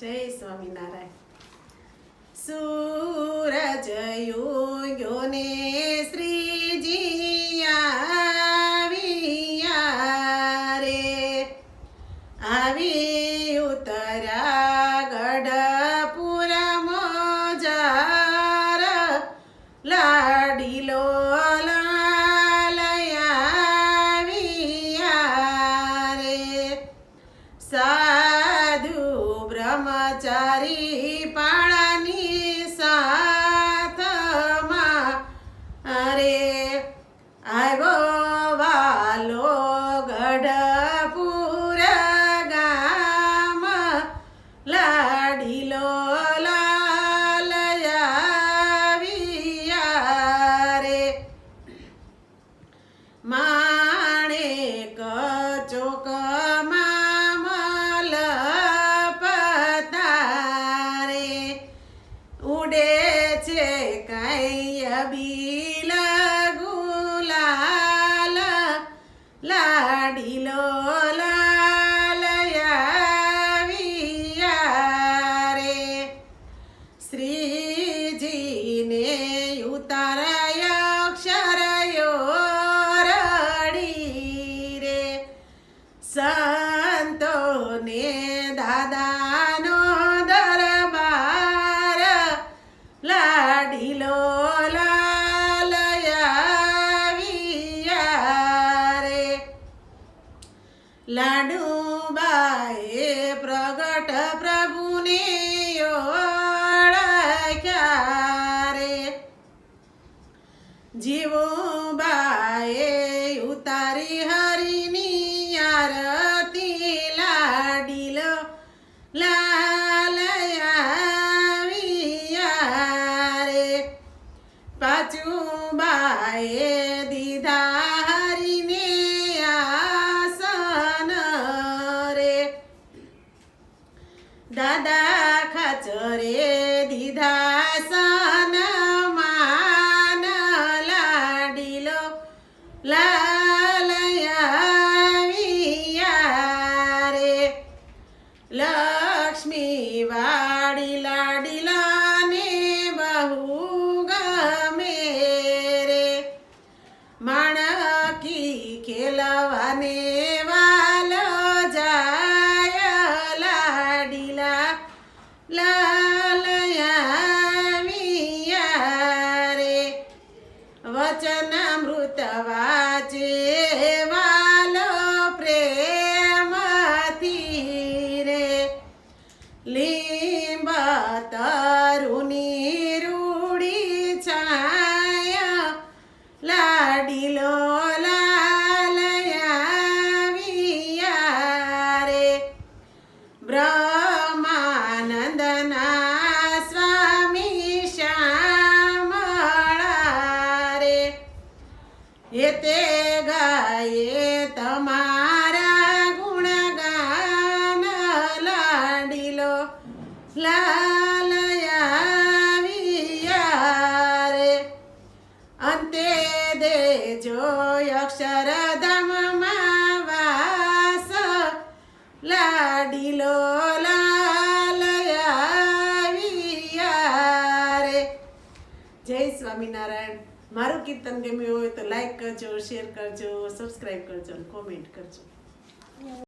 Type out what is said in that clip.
જય સ્વામિનારાયણ. સૂરજ ઉગ્યો ને શ્રીજી આવ્યા રે, આવી ઉતર્યા ગઢપુર મોજાર, લાડીલો લાલયા રે. સાધુ બ્રહ્મચારી પાળાની સાથમાં અરે આવ્યો વાલો ગઢપુર ગામ, લાડીલો લાલયા રે. માણેક ચોકમાં મલપતારે, ઉડે છે કાંઈ બીલ ગુલાલ, લાડીલો લાલયા રે. શ્રીજીને ઉતારાય અક્ષરયો રડી રે, સંતોને દાદાનો દરબાર, લાડીલો લાલયા રે. લાડુબાએ પ્રગટ પ્રભુને ઓળખ્યા રે, જીવુબાએ ઉતારી હરિની આરતી, લાડીલો લાલયા રે. પાછુબાએ દીધા હરિને આસન રે, દાદા ખાચરે દીધા સન્માન, લાડીલો લાલયા રે. લક્ષ્મી વાડી લાડીલાને બહુ ગમે રે, માણકી ખેલવાને વાલો જાય, લાડીલા લાલયા રે. વચનામૃત વાચે વાલો પ્રેમથી રે, લીંબ તરુની રૂડી છાય, લાડીલો લાલયા રે. બ્રહ્માનંદના સ્વામી શ્યામળા રે, એ તે ગાયે તમારા ગુણગાન, લાડીલો લાલયા રે. અંતે દેજો અક્ષરધામમાં વાસ, લાડીલો લાલયા રે. જય સ્વામિનારાયણ. મારું કીર્તન ગમ્યું હોય તો લાઈક કરજો, શેર કરજો, સબસ્ક્રાઈબ કરજો, કોમેન્ટ કરજો.